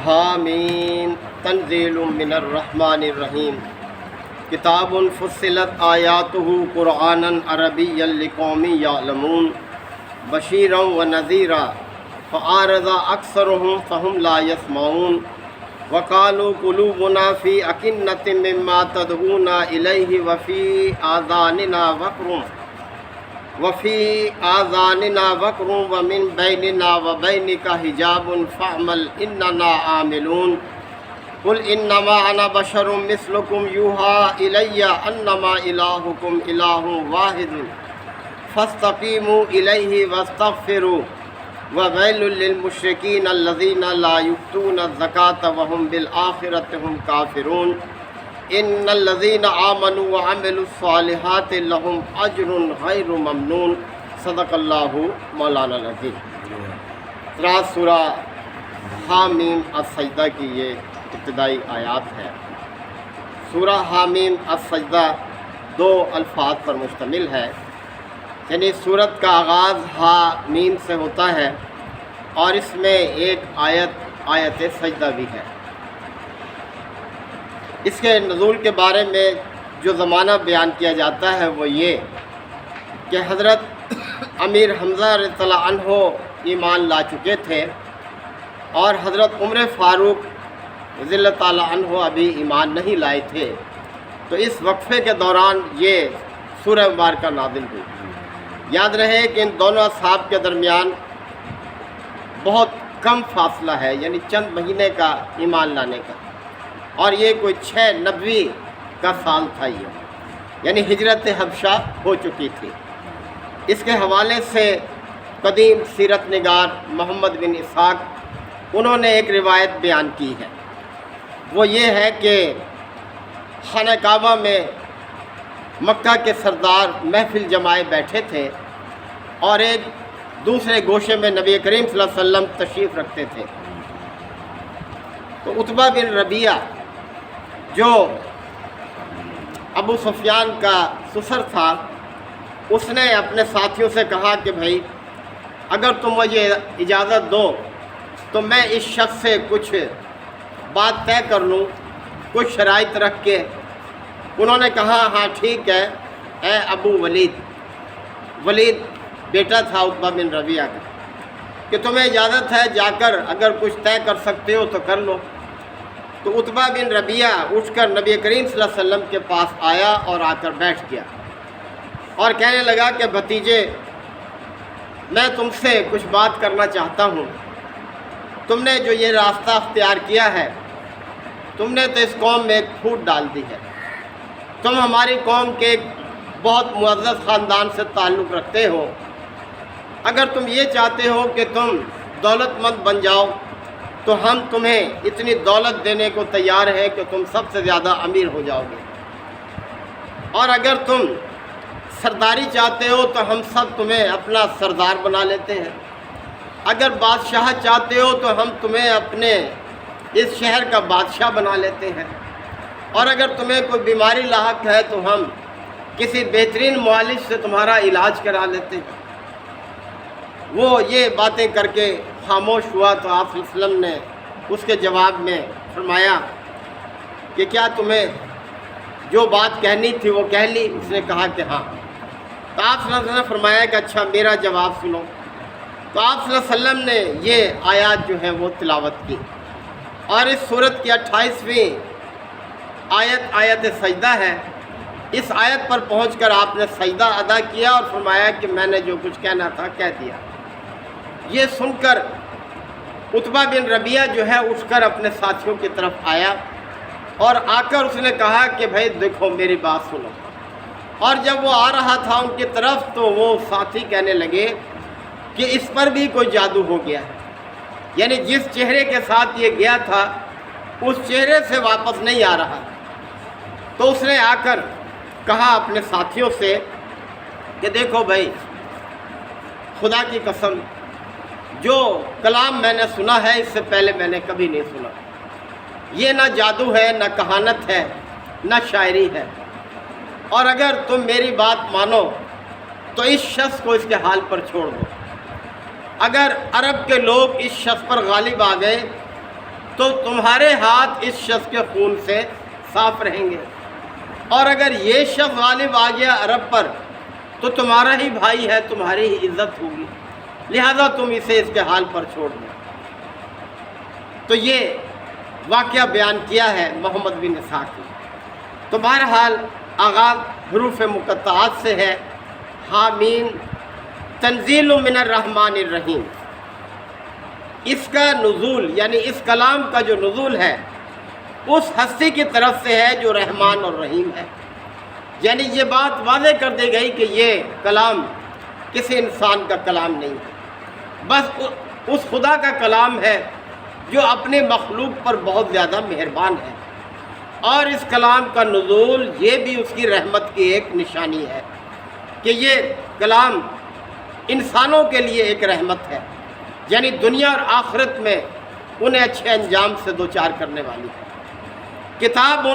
حامیم تنزیل من الرحمن الرحیم کتاب فصلت آیاتہ قرآنا عربیا لقوم یعلمون بشیرا ونذیرا فأعرض اکثرهم فهم لا يسمعون وقالوا قلوبنا في أكنة مما تدعونا إليه وفي آذاننا وقر ومن بيننا وبينك حجاب فاعمل إننا عاملون قل إنما أنا بشر مثلكم يوحى إلي أنما إلهكم إله واحد فاستقيموا إليه واستغفروا وويل للمشركين الذين لا يؤتون الزكاة وهم بالآخرة هم كافرون إن الذين آمنوا وعملوا الصالحات لهم أجر غير ممنون صدق اللہ مولانا العظیم۔ سورہ حامیم السجدہ کی یہ ابتدائی آیات ہے۔ سورہ حامیم السجدہ دو الفاظ پر مشتمل ہے، یعنی سورت کا آغاز حامیم سے ہوتا ہے اور اس میں ایک آیت سجدہ بھی ہے۔ اس کے نزول کے بارے میں جو زمانہ بیان کیا جاتا ہے وہ یہ کہ حضرت امیر حمزہ رضی اللہ عنہ ایمان لا چکے تھے اور حضرت عمر فاروق رضی اللہ تعالیٰ عنہ ابھی ایمان نہیں لائے تھے، تو اس وقفے کے دوران یہ سورہ مبارکہ نازل ہوئی۔ یاد رہے کہ ان دونوں اصحاب کے درمیان بہت کم فاصلہ ہے، یعنی چند مہینے کا ایمان لانے کا، اور یہ کوئی 690 کا سال تھا، یعنی ہجرت حبشہ ہو چکی تھی۔ اس کے حوالے سے قدیم سیرت نگار محمد بن اسحاق انہوں نے ایک روایت بیان کی ہے، وہ یہ ہے کہ خانہ کعبہ میں مکہ کے سردار محفل جمائے بیٹھے تھے اور ایک دوسرے گوشے میں نبی کریم صلی اللہ علیہ وسلم تشریف رکھتے تھے۔ تو عتبہ بن ربیعہ جو ابو سفیان کا سسر تھا، اس نے اپنے ساتھیوں سے کہا کہ بھائی اگر تم مجھے اجازت دو تو میں اس شخص سے کچھ بات طے کر لوں، کچھ شرائط رکھ کے۔ انہوں نے کہا ہاں ٹھیک ہے اے ابو ولید بیٹا تھا عتبہ بن ربیعہ کا، کہ تمہیں اجازت ہے جا کر اگر کچھ طے کر سکتے ہو تو کر لو۔ تو عتبہ بن ربیعہ اٹھ کر نبی کریم صلی اللہ علیہ وسلم کے پاس آیا اور آ کر بیٹھ گیا اور کہنے لگا کہ بھتیجے میں تم سے کچھ بات کرنا چاہتا ہوں۔ تم نے جو یہ راستہ اختیار کیا ہے، تم نے تو اس قوم میں ایک پھوٹ ڈال دی ہے۔ تم ہماری قوم کے ایک بہت معزز خاندان سے تعلق رکھتے ہو، اگر تم یہ چاہتے ہو کہ تم دولت مند بن جاؤ تو ہم تمہیں اتنی دولت دینے کو تیار ہے کہ تم سب سے زیادہ امیر ہو جاؤ گے، اور اگر تم سرداری چاہتے ہو تو ہم سب تمہیں اپنا سردار بنا لیتے ہیں، اگر بادشاہ چاہتے ہو تو ہم تمہیں اپنے اس شہر کا بادشاہ بنا لیتے ہیں، اور اگر تمہیں کوئی بیماری لاحق ہے تو ہم کسی بہترین معالج سے تمہارا علاج کرا لیتے ہیں۔ وہ یہ باتیں کر کے خاموش ہوا تو آپ صلی اللہ علیہ وسلم نے اس کے جواب میں فرمایا کہ کیا تمہیں جو بات کہنی تھی وہ کہہ لی؟ اس نے کہا کہ ہاں۔ تو آپ صلی اللہ علیہ وسلم نے فرمایا کہ اچھا میرا جواب سنو۔ تو آپ صلی اللہ علیہ وسلم نے یہ آیات جو ہے وہ تلاوت کی، اور اس سورت کی 28ویں آیت سجدہ ہے۔ اس آیت پر پہنچ کر آپ نے سجدہ ادا کیا اور فرمایا کہ میں نے جو کچھ کہنا تھا کہہ دیا۔ یہ سن کر عتبہ بن ربیعہ جو ہے اٹھ کر اپنے ساتھیوں کی طرف آیا اور آ کر اس نے کہا کہ بھائی دیکھو میری بات سنو۔ اور جب وہ آ رہا تھا ان کی طرف تو وہ ساتھی کہنے لگے کہ اس پر بھی کوئی جادو ہو گیا ہے، یعنی جس چہرے کے ساتھ یہ گیا تھا اس چہرے سے واپس نہیں آ رہا۔ تو اس نے آ کر کہا اپنے ساتھیوں سے کہ دیکھو بھائی خدا کی قسم جو کلام میں نے سنا ہے اس سے پہلے میں نے کبھی نہیں سنا، یہ نہ جادو ہے، نہ کہانت ہے، نہ شاعری ہے، اور اگر تم میری بات مانو تو اس شخص کو اس کے حال پر چھوڑ دو۔ اگر عرب کے لوگ اس شخص پر غالب آ گئے تو تمہارے ہاتھ اس شخص کے خون سے صاف رہیں گے، اور اگر یہ شخص غالب آ گیا عرب پر تو تمہارا ہی بھائی ہے، تمہاری ہی عزت ہوگی، لہذا تم اسے اس کے حال پر چھوڑ دو۔ تو یہ واقعہ بیان کیا ہے محمد بن اسحاق نے۔ تو بہرحال آغاز حروف مقطعات سے ہے، حامیم تنزیل من الرحمن الرحیم۔ اس کا نزول یعنی اس کلام کا جو نزول ہے اس ہستی کی طرف سے ہے جو رحمان اور رحیم ہے، یعنی یہ بات واضح کر دی گئی کہ یہ کلام کسی انسان کا کلام نہیں ہے، بس اس خدا کا کلام ہے جو اپنے مخلوق پر بہت زیادہ مہربان ہے، اور اس کلام کا نزول یہ بھی اس کی رحمت کی ایک نشانی ہے کہ یہ کلام انسانوں کے لیے ایک رحمت ہے، یعنی دنیا اور آخرت میں انہیں اچھے انجام سے دوچار کرنے والی ہے۔ کتاب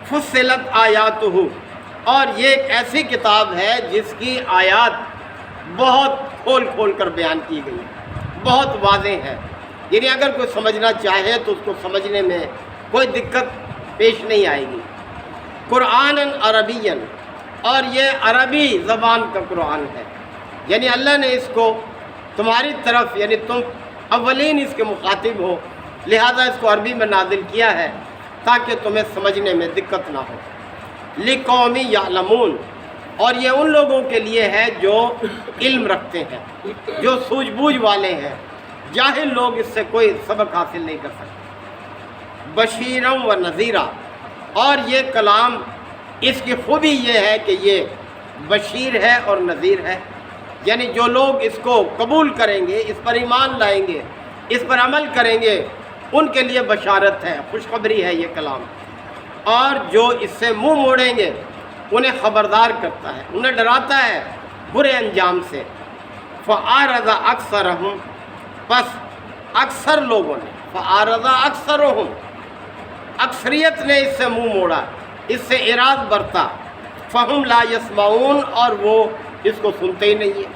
فصلت آیاتہ، اور یہ ایک ایسی کتاب ہے جس کی آیات بہت کھول کھول کر بیان کی گئی ہے، بہت واضح ہے، یعنی اگر کوئی سمجھنا چاہے تو اس کو سمجھنے میں کوئی دقت پیش نہیں آئے گی۔ قرآن عربی، اور یہ عربی زبان کا قرآن ہے، یعنی اللہ نے اس کو تمہاری طرف، یعنی تم اولین اس کے مخاطب ہو، لہذا اس کو عربی میں نازل کیا ہے تاکہ تمہیں سمجھنے میں دقت نہ ہو۔ لِقَوْمٍ يَعْلَمُونَ، اور یہ ان لوگوں کے لیے ہے جو علم رکھتے ہیں، جو سوجھ بوجھ والے ہیں، جاہل لوگ اس سے کوئی سبق حاصل نہیں کر سکتے۔ بشیرًا و نذیرًا، اور یہ کلام اس کی خوبی یہ ہے کہ یہ بشیر ہے اور نذیر ہے، یعنی جو لوگ اس کو قبول کریں گے، اس پر ایمان لائیں گے، اس پر عمل کریں گے، ان کے لیے بشارت ہے، خوشخبری ہے یہ کلام، اور جو اس سے منہ موڑیں گے انہیں خبردار کرتا ہے، انہیں ڈراتا ہے برے انجام سے۔ فَأَعْرَضَ أَكْثَرُهُمْ، بس اکثر لوگوں نے، فَأَعْرَضَ أَكْثَرُهُمْ، اکثریت نے اس سے منہ موڑا، اس سے اعراض برتا۔ فَهُمْ لَا يَسْمَعُونَ، اور وہ اس کو سنتے ہی نہیں ہیں،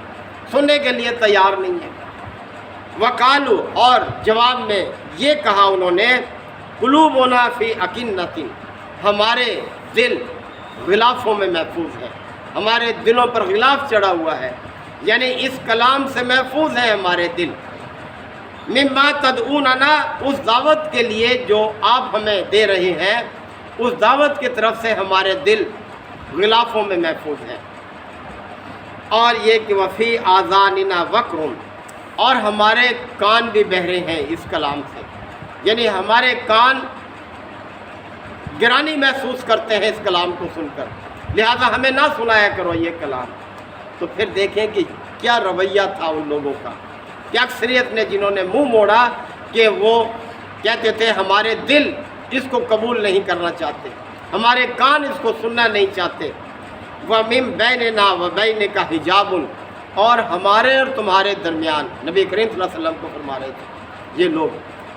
سننے کے لیے تیار نہیں ہیں۔ وَقَالُوا، اور جواب میں یہ کہا انہوں نے، قُلُوبُنَا فِي أَكِنَّةٍ، ہمارے دل غلافوں میں محفوظ ہے، ہمارے دلوں پر غلاف چڑھا ہوا ہے، یعنی اس کلام سے محفوظ ہے ہمارے دل۔ مما تدعوننا، اس دعوت کے لیے جو آپ ہمیں دے رہے ہیں، اس دعوت کی طرف سے ہمارے دل غلافوں میں محفوظ ہے۔ اور یہ کہ وفی آذاننا وقر، اور ہمارے کان بھی بہرے ہیں اس کلام سے، یعنی ہمارے کان گرانی محسوس کرتے ہیں اس کلام کو سن کر، لہذا ہمیں نہ سنایا کرو یہ کلام۔ تو پھر دیکھیں کہ کیا رویہ تھا ان لوگوں کا، کہ اکثریت نے جنہوں نے منہ موڑا کہ وہ کہتے تھے ہمارے دل اس کو قبول نہیں کرنا چاہتے، ہمارے کان اس کو سننا نہیں چاہتے۔ وَمِن بَيْنِنَا وَبَيْنِكَ حِجَابٌ، اور ہمارے اور تمہارے درمیان، نبی کریم صلی اللہ علیہ وسلم کو فرما رہے تھے یہ لوگ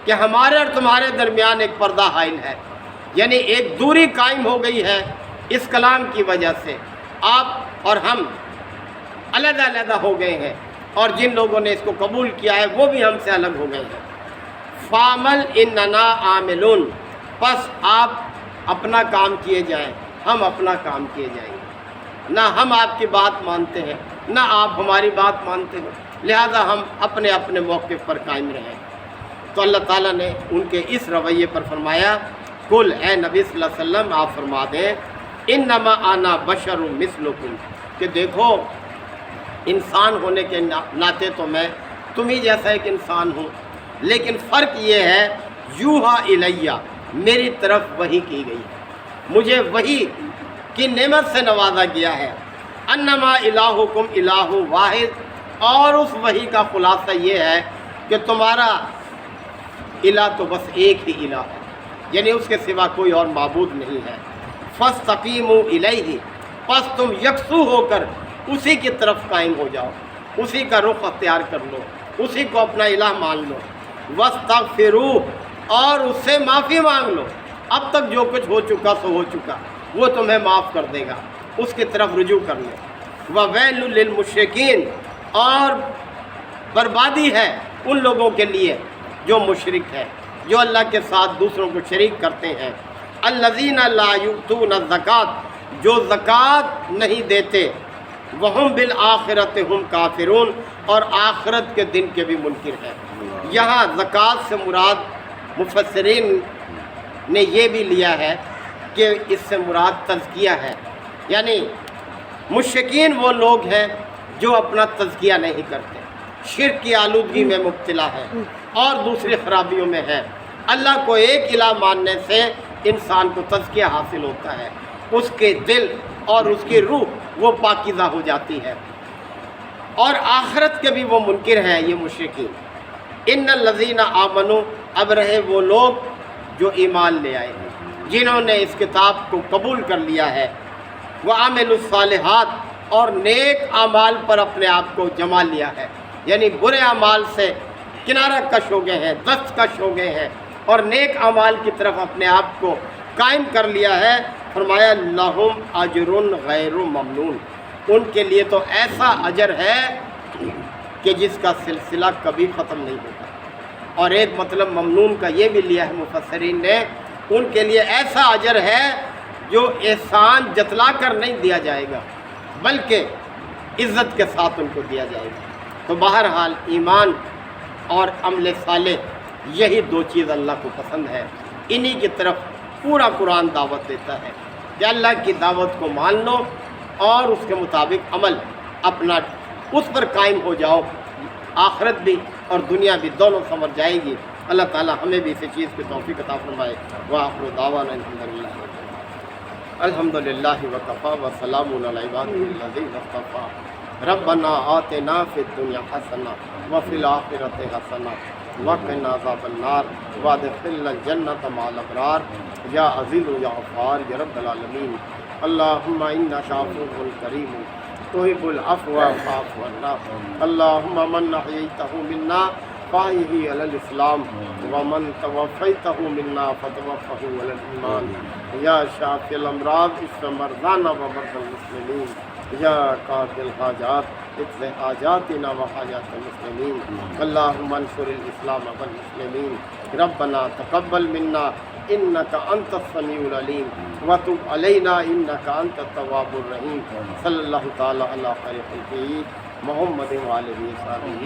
کہ ہمارے اور تمہارے درمیان ایک پردہ حائل ہے، یعنی ایک دوری قائم ہو گئی ہے اس کلام کی وجہ سے، آپ اور ہم علیحدہ علیحدہ ہو گئے ہیں، اور جن لوگوں نے اس کو قبول کیا ہے وہ بھی ہم سے الگ ہو گئے ہیں۔ فَعْمَلْ إِنَّنَا عَامِلُونَ، پس آپ اپنا کام کیے جائیں، ہم اپنا کام کیے جائیں گے، نہ ہم آپ کی بات مانتے ہیں نہ آپ ہماری بات مانتے ہیں، لہذا ہم اپنے اپنے موقف پر قائم رہیں۔ تو اللہ تعالیٰ نے ان کے اس رویے پر فرمایا، قل، اے نبی صلی اللہ علیہ وسلم آپ فرما دیں، انما انا بشر مثلکم، کہ دیکھو انسان ہونے کے ناطے تو میں تم ہی جیسا ایک انسان ہوں، لیکن فرق یہ ہے یوحا الیہ، میری طرف وحی کی گئی ہے، مجھے وحی کی نعمت سے نوازا گیا ہے، انما الہکم الہ واحد، اور اس وحی کا خلاصہ یہ ہے کہ تمہارا الہ تو بس ایک ہی الہ ہے، یعنی اس کے سوا کوئی اور معبود نہیں ہے۔ فاستقیموا الیہ، پس تم یکسو ہو کر اسی کی طرف قائم ہو جاؤ، اسی کا رخ اختیار کر لو، اسی کو اپنا الہ مان لو۔ واستغفروہ، اور اس سے معافی مانگ لو، اب تک جو کچھ ہو چکا سو ہو چکا، وہ تمہیں معاف کر دے گا، اس کی طرف رجوع کر لو۔ وَوَيْلٌ لِّلْمُشْرِكِينَ، اور بربادی ہے ان لوگوں کے لیے جو مشرک ہے، جو اللہ کے ساتھ دوسروں کو شریک کرتے ہیں، الذین لا یؤتون الزکوٰۃ، جو زکوٰۃ نہیں دیتے، وہم بالآخرۃ ہم کافرون، اور آخرت کے دن کے بھی منکر ہیں۔ یہاں زکوٰۃ سے مراد مفسرین نے یہ بھی لیا ہے کہ اس سے مراد تزکیہ ہے، یعنی مشرکین وہ لوگ ہیں جو اپنا تزکیہ نہیں کرتے، شرک کی آلودگی میں مبتلا ہے اور دوسری خرابیوں میں ہے۔ اللہ کو ایک الہ ماننے سے انسان کو تزکیہ حاصل ہوتا ہے، اس کے دل اور اس کی روح وہ پاکیزہ ہو جاتی ہے، اور آخرت کے بھی وہ منکر ہیں یہ مشرکین۔ ان الذین آمنوا، اب رہے وہ لوگ جو ایمان لے آئے ہیں، جنہوں نے اس کتاب کو قبول کر لیا ہے، وعملوا الصالحات، اور نیک اعمال پر اپنے آپ کو جما لیا ہے، یعنی برے اعمال سے کنارہ کش ہو گئے ہیں، دست کش ہو گئے ہیں، اور نیک اعمال کی طرف اپنے آپ کو قائم کر لیا ہے۔ فرمایا لہم اجر غیر ممنون، ان کے لیے تو ایسا اجر ہے کہ جس کا سلسلہ کبھی ختم نہیں ہوتا۔ اور ایک مطلب ممنون کا یہ بھی لیا ہے مفسرین نے، ان کے لیے ایسا اجر ہے جو احسان جتلا کر نہیں دیا جائے گا، بلکہ عزت کے ساتھ ان کو دیا جائے گا۔ تو بہرحال ایمان اور عمل صالح، یہی دو چیز اللہ کو پسند ہے، انہی کی طرف پورا قرآن دعوت دیتا ہے کہ اللہ کی دعوت کو مان لو اور اس کے مطابق عمل اپنا اس پر قائم ہو جاؤ، آخرت بھی اور دنیا بھی دونوں سمجھ جائے گی۔ اللہ تعالی ہمیں بھی اسی چیز کی توفیق عطا فرمائے۔ وآخر دعوانا الحمد للہ وکفیٰ وسلام علی عبادہ الذین اصطفیٰ۔ ربنا آتنا فی الدنیا حسنہ وفی الآخرۃ حسنہ وقنا عذاب النار وادخلنا الجنۃ مع الابرار یا عزیز یا غفار یا رب العالمین۔ اللہم انک عفو کریم تحب العفو فاعف عنا۔ اللہم من احییتہ منا فاحیہ علی الاسلام ومن توفیتہ منا فتوفہ علی الایمان۔ یا شافی الامراض اشف مرضانا ومرضى المسلمین۔ یا قاضی الحاجات اقض حاجاتنا وحاجات المسلمین۔ اللہم انصر الاسلام والمسلمین۔ ربنا تقبل منا انک انت السمیع العلیم وتب علینا انک انت التواب الرحیم۔ صلی اللہ تعالی علی خیر خلقہ محمد وآلہ وصحبہ۔